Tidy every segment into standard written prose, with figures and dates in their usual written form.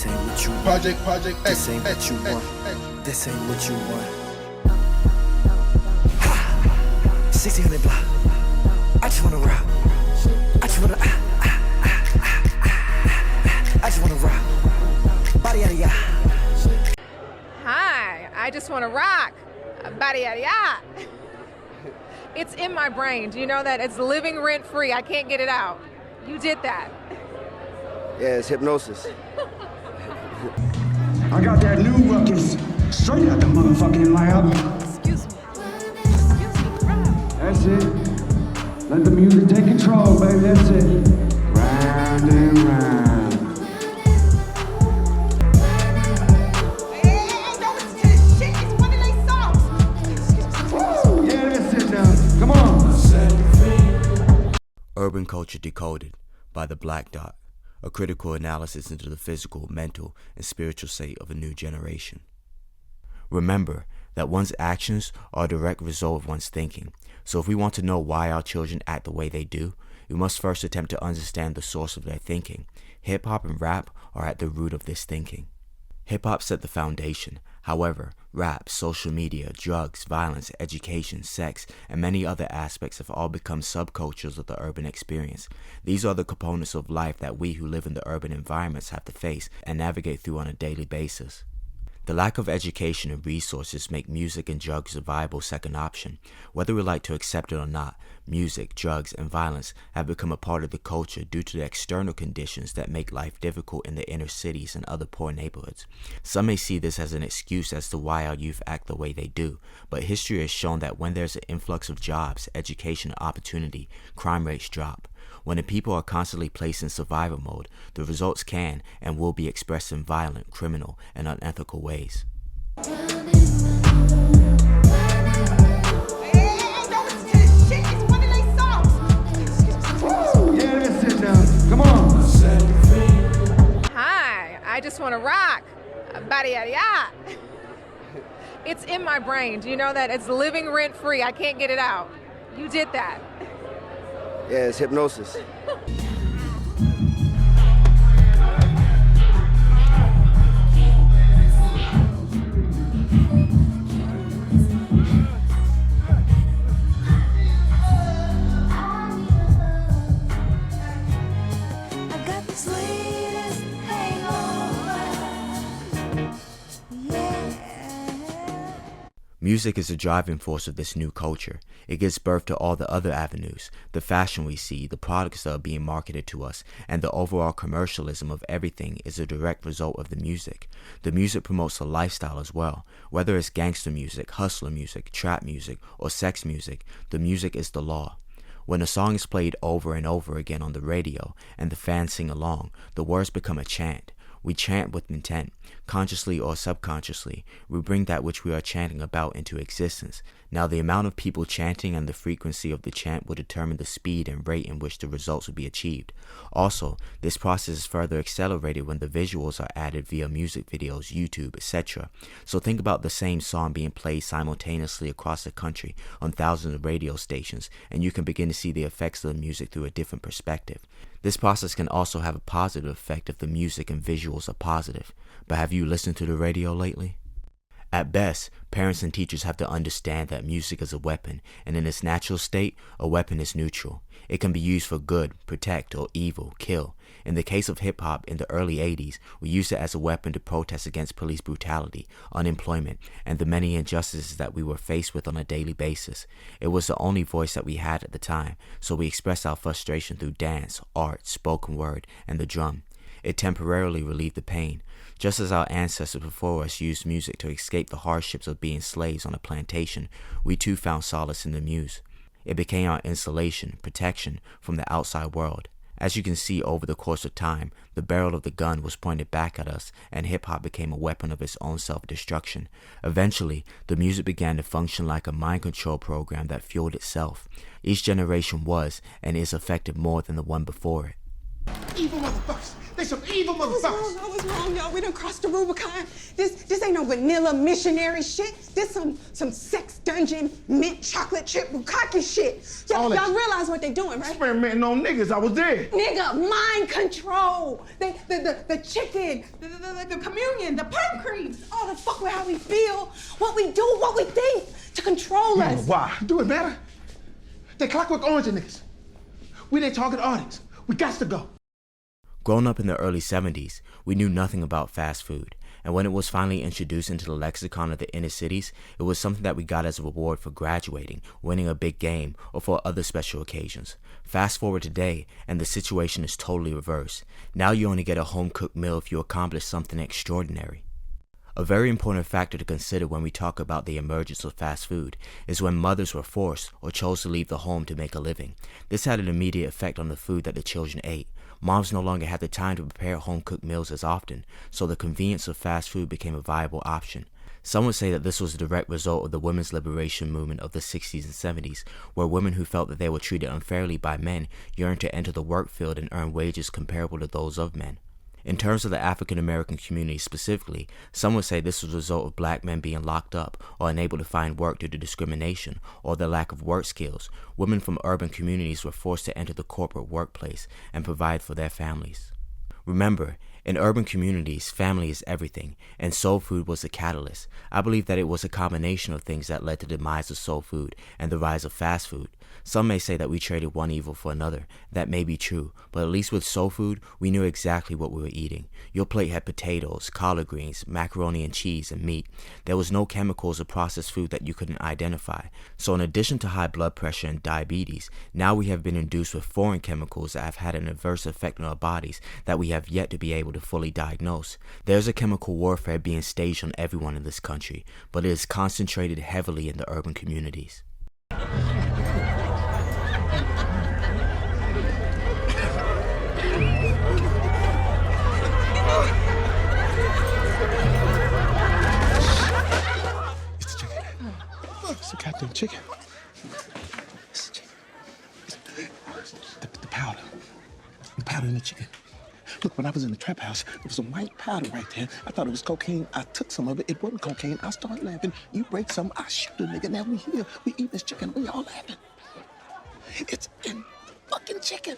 This ain't what you want. Project This ain't what you want. This ain't what you want. 1600 block. I just wanna rock. I just wanna I just wanna rock. Body yada yada. Hi, I just wanna rock. Body yada yada. It's in my brain. Do you know that? It's living rent free. I can't get it out. You did that. Yeah, it's hypnosis. I got that new ruckus straight out the motherfucking lab. Excuse me. Excuse me, Rob. That's it. Let the music take control, baby. That's it. Round and round. Hey, don't listen to this shit. It's one of their songs. Woo! Yeah, that's it now. Come on. Urban Culture Decoded by The Black Dot, a critical analysis into the physical, mental, and spiritual state of a new generation. Remember that one's actions are a direct result of one's thinking, so if we want to know why our children act the way they do, we must first attempt to understand the source of their thinking. Hip-hop and rap are at the root of this thinking. Hip-hop set the foundation. However, rap, social media, drugs, violence, education, sex, and many other aspects have all become subcultures of the urban experience. These are the components of life that we who live in the urban environments have to face and navigate through on a daily basis. The lack of education and resources make music and drugs a viable second option. Whether we like to accept it or not, music, drugs, and violence have become a part of the culture due to the external conditions that make life difficult in the inner cities and other poor neighborhoods. Some may see this as an excuse as to why our youth act the way they do, but history has shown that when there's an influx of jobs, education, and opportunity, crime rates drop. When the people are constantly placed in survival mode, the results can and will be expressed in violent, criminal, and unethical ways. Hey, don't listen to this shit. It's one of their songs. Woo! Yeah, that's it now. Come on. Hi, I just wanna rock. Body yada yada. It's in my brain. Do you know that? It's living rent free. I can't get it out. You did that. Yeah, it's hypnosis. I got the sweetest hangover. Yeah. Music is the driving force of this new culture. It gives birth to all the other avenues, the fashion we see, the products that are being marketed to us, and the overall commercialism of everything is a direct result of the music. The music promotes a lifestyle as well. Whether it's gangster music, hustler music, trap music, or sex music, the music is the law. When a song is played over and over again on the radio and the fans sing along, the words become a chant. We chant with intent. Consciously or subconsciously, we bring that which we are chanting about into existence. Now, the amount of people chanting and the frequency of the chant will determine the speed and rate in which the results will be achieved. Also, this process is further accelerated when the visuals are added via music videos, YouTube, etc. So think about the same song being played simultaneously across the country on thousands of radio stations, and you can begin to see the effects of the music through a different perspective. This process can also have a positive effect if the music and visuals are positive. But have you listened to the radio lately? At best, parents and teachers have to understand that music is a weapon, and in its natural state, a weapon is neutral. It can be used for good, protect, or evil, kill. In the case of hip-hop in the early 80s, we used it as a weapon to protest against police brutality, unemployment, and the many injustices that we were faced with on a daily basis. It was the only voice that we had at the time, so we expressed our frustration through dance, art, spoken word, and the drum. It temporarily relieved the pain. Just as our ancestors before us used music to escape the hardships of being slaves on a plantation, we too found solace in the muse. It became our insulation, protection from the outside world. As you can see, over the course of time, the barrel of the gun was pointed back at us, and hip-hop became a weapon of its own self-destruction. Eventually, the music began to function like a mind control program that fueled itself. Each generation was and is affected more than the one before it. evil motherfuckers. They some evil motherfuckers. I was wrong, y'all. We done crossed the Rubicon. This ain't no vanilla missionary shit. This some sex dungeon mint chocolate chip bukkake shit. Y'all realize what they doing, right? Experimenting on niggas. I was there. Nigga, mind control. The chicken, the communion, the perm cream. All the fuck with how we feel, what we do, what we think to control us. Why? Do it better. They Clockwork Orange niggas. We their target audience. We got to go. Growing up in the early 70s, we knew nothing about fast food, and when it was finally introduced into the lexicon of the inner cities, it was something that we got as a reward for graduating, winning a big game, or for other special occasions. Fast forward today, and the situation is totally reversed. Now you only get a home-cooked meal if you accomplish something extraordinary. A very important factor to consider when we talk about the emergence of fast food is when mothers were forced or chose to leave the home to make a living. This had an immediate effect on the food that the children ate. Moms no longer had the time to prepare home-cooked meals as often, so the convenience of fast food became a viable option. Some would say that this was a direct result of the women's liberation movement of the 60s and 70s, where women who felt that they were treated unfairly by men yearned to enter the work field and earn wages comparable to those of men. In terms of the African American community specifically, some would say this was a result of black men being locked up or unable to find work due to discrimination or the lack of work skills. Women from urban communities were forced to enter the corporate workplace and provide for their families. Remember, in urban communities, family is everything, and soul food was a catalyst. I believe that it was a combination of things that led to the demise of soul food and the rise of fast food. Some may say that we traded one evil for another. That may be true, but at least with soul food, we knew exactly what we were eating. Your plate had potatoes, collard greens, macaroni and cheese, and meat. There was no chemicals or processed food that you couldn't identify. So in addition to high blood pressure and diabetes, now we have been induced with foreign chemicals that have had an adverse effect on our bodies that we have yet to be able to fully diagnose. There's a chemical warfare being staged on everyone in this country, but it is concentrated heavily in the urban communities. It's the goddamn chicken. It's the chicken. The powder. The powder in the chicken. Look, when I was in the trap house, there was some white powder right there. I thought it was cocaine. I took some of it. It wasn't cocaine. I started laughing. You break some, I shoot a nigga. Now we here. We eat this chicken. We all laughing. It's in fucking chicken.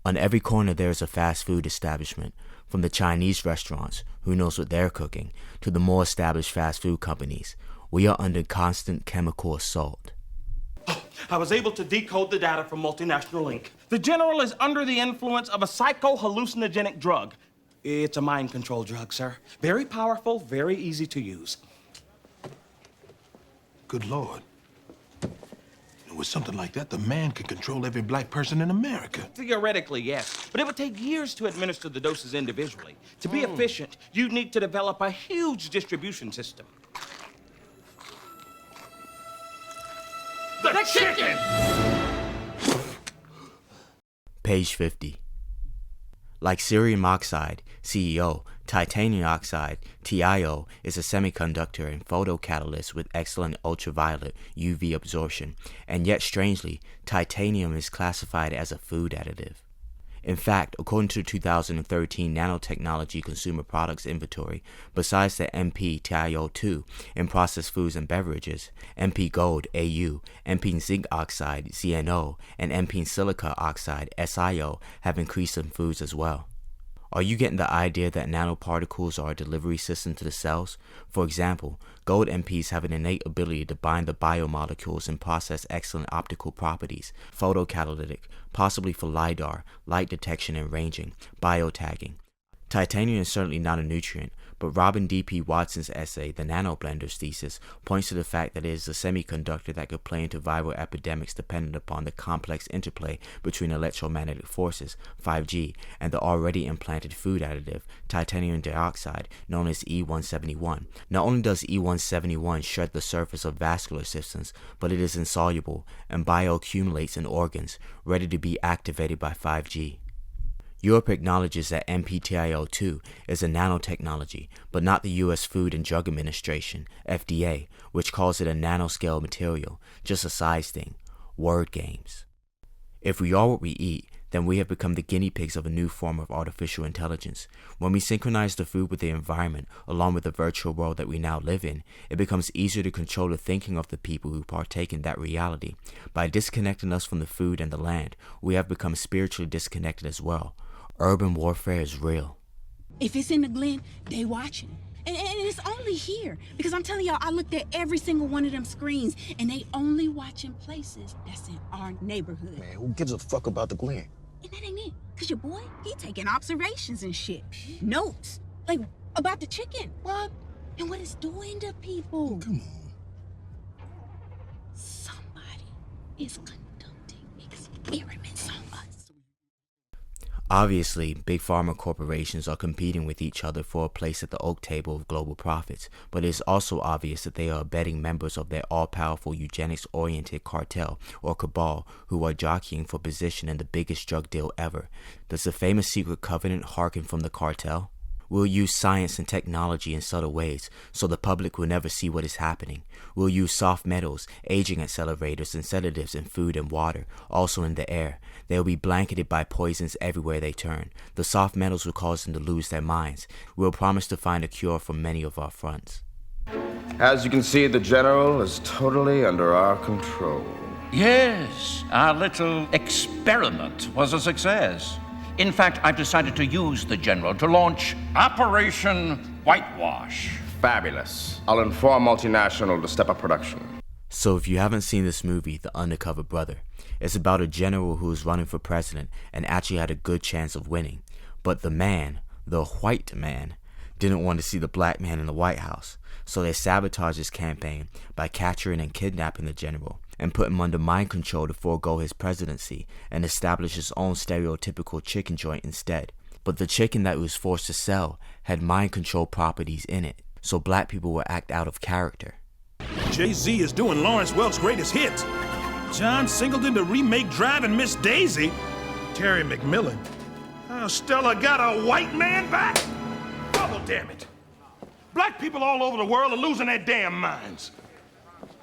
On every corner there is a fast food establishment, from the Chinese restaurants, who knows what they're cooking, to the more established fast food companies. We are under constant chemical assault. I was able to decode the data from Multinational Inc. The general is under the influence of a psycho-hallucinogenic drug. It's a mind control drug, sir. Very powerful, very easy to use. Good Lord. With something like that, the man could control every black person in America. Theoretically, yes. But it would take years to administer the doses individually. To be efficient, you'd need to develop a huge distribution system. The chicken! Page 50. Like cerium oxide, CEO, titanium oxide, TiO, is a semiconductor and photocatalyst with excellent ultraviolet UV absorption, and yet strangely, titanium is classified as a food additive. In fact, according to the 2013 Nanotechnology Consumer Products Inventory, besides the MP-TiO2 in processed foods and beverages, MP Gold AU, MP Zinc Oxide ZNO, and MP Silica Oxide SiO have increased in foods as well. Are you getting the idea that nanoparticles are a delivery system to the cells? For example, gold MPs have an innate ability to bind the biomolecules and process excellent optical properties, photocatalytic, possibly for LiDAR, light detection and ranging, biotagging. Titanium is certainly not a nutrient, but Robin D.P. Watson's essay, The Nanoblenders Thesis, points to the fact that it is a semiconductor that could play into viral epidemics dependent upon the complex interplay between electromagnetic forces, 5G, and the already implanted food additive, titanium dioxide, known as E171. Not only does E171 shred the surface of vascular systems, but it is insoluble and bioaccumulates in organs, ready to be activated by 5G. Europe acknowledges that MP-TiO2 is a nanotechnology, but not the U.S. Food and Drug Administration, FDA, which calls it a nanoscale material, just a size thing. Word games. If we are what we eat, then we have become the guinea pigs of a new form of artificial intelligence. When we synchronize the food with the environment, along with the virtual world that we now live in, it becomes easier to control the thinking of the people who partake in that reality. By disconnecting us from the food and the land, we have become spiritually disconnected as well. Urban warfare is real. If it's in the Glen, they watching. And it's only here. Because I'm telling y'all, I looked at every single one of them screens, and they only watching places that's in our neighborhood. Man, who gives a fuck about the Glen? And that ain't it. Because your boy, he taking observations and shit. Notes. Like, about the chicken. What? And what it's doing to people. Come on. Somebody is conducting experiments on us. Obviously, big pharma corporations are competing with each other for a place at the oak table of global profits, but it is also obvious that they are abetting members of their all-powerful eugenics-oriented cartel or cabal who are jockeying for position in the biggest drug deal ever. Does the famous secret covenant hearken from the cartel? We'll use science and technology in subtle ways, so the public will never see what is happening. We'll use soft metals, aging accelerators, and sedatives in food and water, also in the air. They'll be blanketed by poisons everywhere they turn. The soft metals will cause them to lose their minds. We'll promise to find a cure for many of our fronts. As you can see, the General is totally under our control. Yes, our little experiment was a success. In fact, I've decided to use the General to launch Operation Whitewash. Fabulous. I'll inform Multinational to step up production. So if you haven't seen this movie, The Undercover Brother, it's about a general who is running for president and actually had a good chance of winning. But the man, the white man, didn't want to see the black man in the White House. So they sabotaged his campaign by capturing and kidnapping the general and put him under mind control to forego his presidency and establish his own stereotypical chicken joint instead. But the chicken that he was forced to sell had mind control properties in it, so black people would act out of character. Jay-Z is doing Lawrence Welk's greatest hits. John Singleton to remake Driving Miss Daisy. Terry McMillan. Oh, Stella got a white man back? Double damn it. Black people all over the world are losing their damn minds.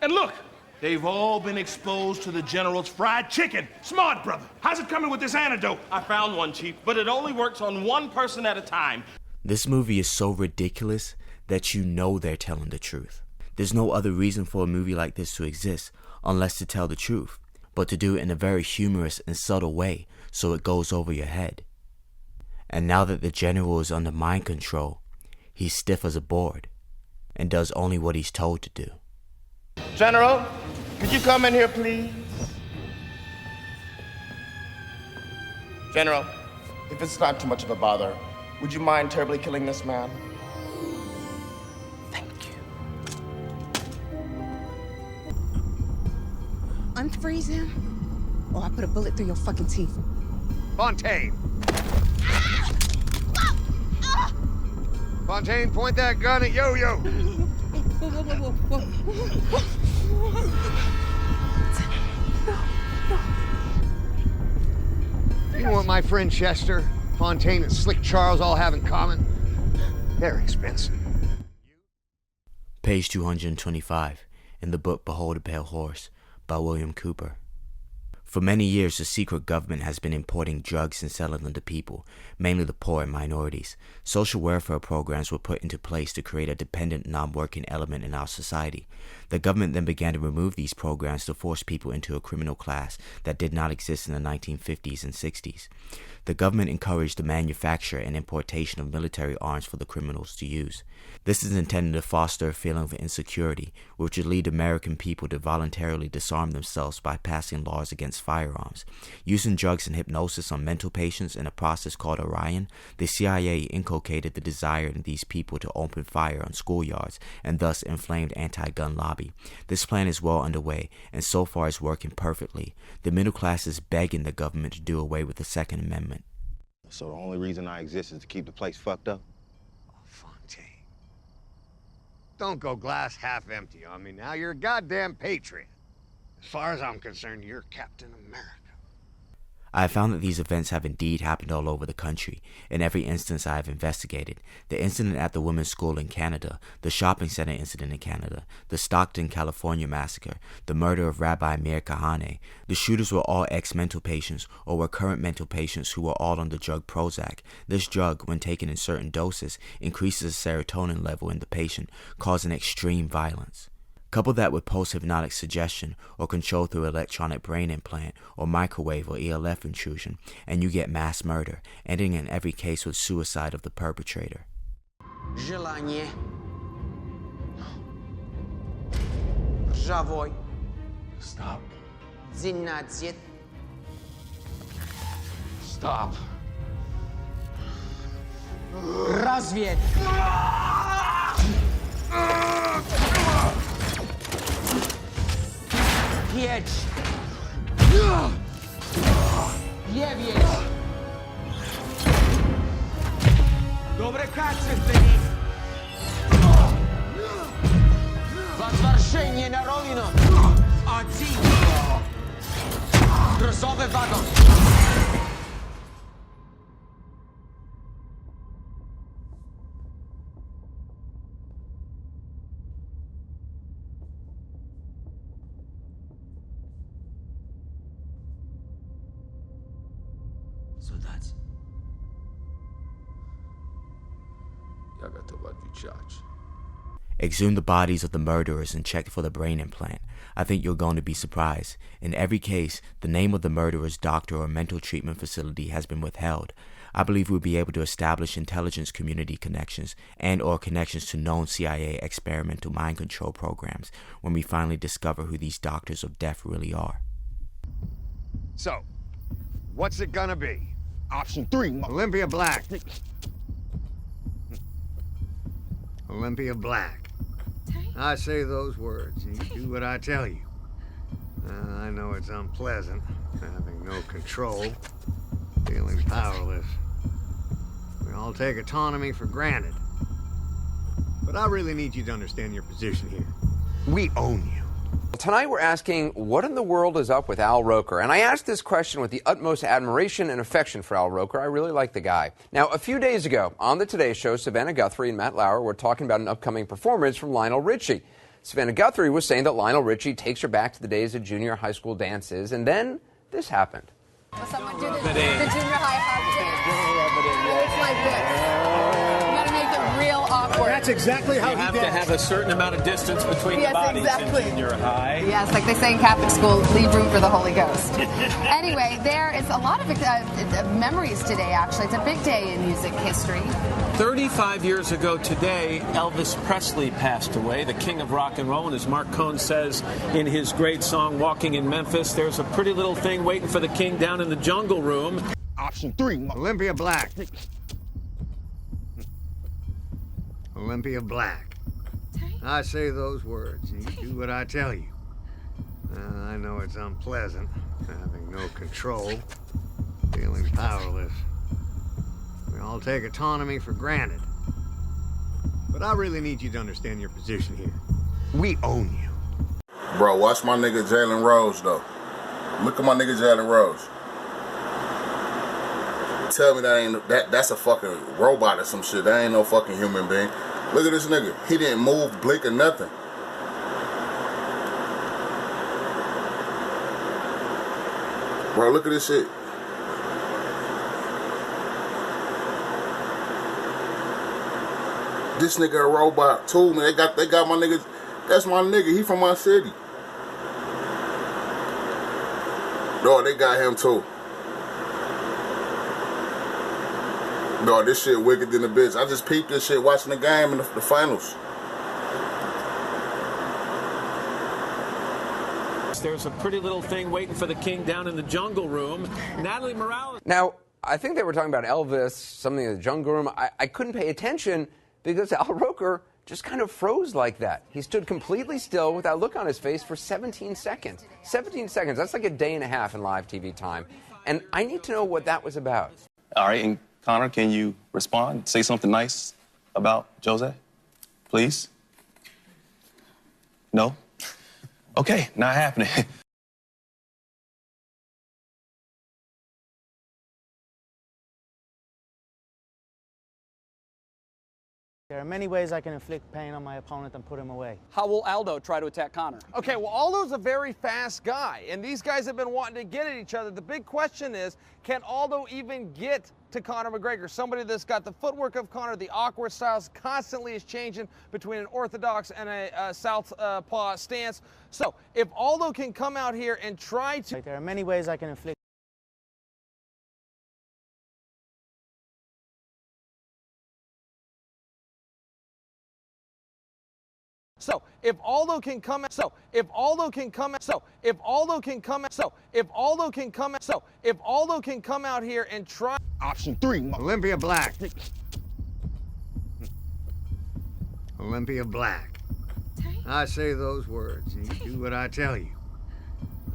And look, they've all been exposed to the General's fried chicken. Smart brother, how's it coming with this antidote? I found one, Chief, but it only works on one person at a time. This movie is so ridiculous that you know they're telling the truth. There's no other reason for a movie like this to exist unless to tell the truth, but to do it in a very humorous and subtle way so it goes over your head. And now that the general is under mind control, he's stiff as a board and does only what he's told to do. General, could you come in here, please? General, if it's not too much of a bother, would you mind terribly killing this man? Thank you. Unfreeze him, or I put a bullet through your fucking teeth. Fontaine. Fontaine, point that gun at Yo-Yo. You know what my friend Chester, Fontaine, and Slick Charles all have in common? They're expensive. Page 225 in the book Behold a Pale Horse by William Cooper. For many years, the secret government has been importing drugs and selling them to people, mainly the poor and minorities. Social welfare programs were put into place to create a dependent, non-working element in our society. The government then began to remove these programs to force people into a criminal class that did not exist in the 1950s and 60s. The government encouraged the manufacture and importation of military arms for the criminals to use. This is intended to foster a feeling of insecurity, which would lead American people to voluntarily disarm themselves by passing laws against firearms. Using drugs and hypnosis on mental patients in a process called Orion, the CIA inculcated the desire in these people to open fire on schoolyards and thus inflamed anti-gun lobby. This plan is well underway and so far is working perfectly. The middle class is begging the government to do away with the Second Amendment. So the only reason I exist is to keep the place fucked up? Oh, Fontaine. Don't go glass half empty on me now. You're a goddamn patriot. As far as I'm concerned, you're Captain America. I have found that these events have indeed happened all over the country, in every instance I have investigated. The incident at the women's school in Canada, the shopping center incident in Canada, the Stockton, California massacre, the murder of Rabbi Meir Kahane. The shooters were all ex-mental patients or were current mental patients who were all on the drug Prozac. This drug, when taken in certain doses, increases the serotonin level in the patient, causing extreme violence. Couple that with post-hypnotic suggestion or control through electronic brain implant or microwave or ELF intrusion, and you get mass murder, ending in every case with suicide of the perpetrator. Желание. Ржавой. Stop. 12. Stop. Разведь. 5. 9. Dobre kacete. Возвращение на родину. 1. Грузовый вагон. Солдат. Я готов отвечать. Exhumed the bodies of the murderers and checked for the brain implant. I think you're going to be surprised. In every case, the name of the murderer's doctor or mental treatment facility has been withheld. I believe we'll be able to establish intelligence community connections and or connections to known CIA experimental mind control programs when we finally discover who these doctors of death really are. So, what's it gonna be? Option 3. Olympia Black. Olympia Black. I say those words, and you do what I tell you. I know it's unpleasant, having no control, feeling powerless. We all take autonomy for granted. But I really need you to understand your position here. We own you. Tonight we're asking, what in the world is up with Al Roker? And I asked this question with the utmost admiration and affection for Al Roker. I really like the guy. Now, a few days ago, on the Today Show, Savannah Guthrie and Matt Lauer were talking about an upcoming performance from Lionel Richie. Savannah Guthrie was saying that Lionel Richie takes her back to the days of junior high school dances, and then this happened. Will someone do the junior high hug dance? It's like this. You gotta make it real awkward. That's exactly how you have to have a certain amount of distance between the bodies exactly. in junior high. Yes, like they say in Catholic school, leave room for the Holy Ghost. Anyway, there is a lot of memories today, actually. It's a big day in music history. 35 years ago today, Elvis Presley passed away, the king of rock and roll. And as Mark Cohn says in his great song, Walking in Memphis, there's a pretty little thing waiting for the king down in the jungle room. Option 3. Olympia Black. Olympia Black. I say those words, and you do what I tell you. I know it's unpleasant, having no control, feeling powerless. We all take autonomy for granted. But I really need you to understand your position here. We own you. Bro, watch my nigga Jalen Rose, though. Look at my nigga Jalen Rose. Tell me that's a fucking robot or some shit. That ain't no fucking human being. Look at this nigga. He didn't move, blink, or nothing. Bro, look at this shit. This nigga a robot too, man. They got my nigga. That's my nigga. He from my city. No, they got him too. No, this shit wicked than a bitch. I just peeped this shit watching the game in the finals. There's a pretty little thing waiting for the king down in the jungle room. Natalie Morales. Now, I think they were talking about Elvis, something in the jungle room. I couldn't pay attention because Al Roker just kind of froze like that. He stood completely still with that look on his face for 17 seconds. 17 seconds. That's like a day and a half in live TV time. And I need to know what that was about. All right, and Connor, can you respond? Say something nice about Jose, please? No? Okay, not happening. There are many ways I can inflict pain on my opponent and put him away. How will Aldo try to attack Conor? Okay, well, Aldo's a very fast guy, and these guys have been wanting to get at each other. The big question is, can Aldo even get to Conor McGregor? Somebody that's got the footwork of Conor, the awkward styles, constantly is changing between an orthodox and a southpaw stance. So, if Aldo can come out here and try to... There are many ways I can inflict. So, if Aldo can come out, here and try. Option 3. Olympia Black. Olympia Black. I say those words, and you do what I tell you.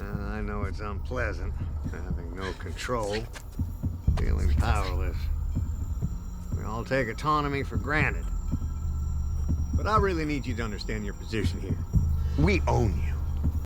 I know it's unpleasant, having no control, feeling powerless. We all take autonomy for granted. But I really need you to understand your position here. We own you.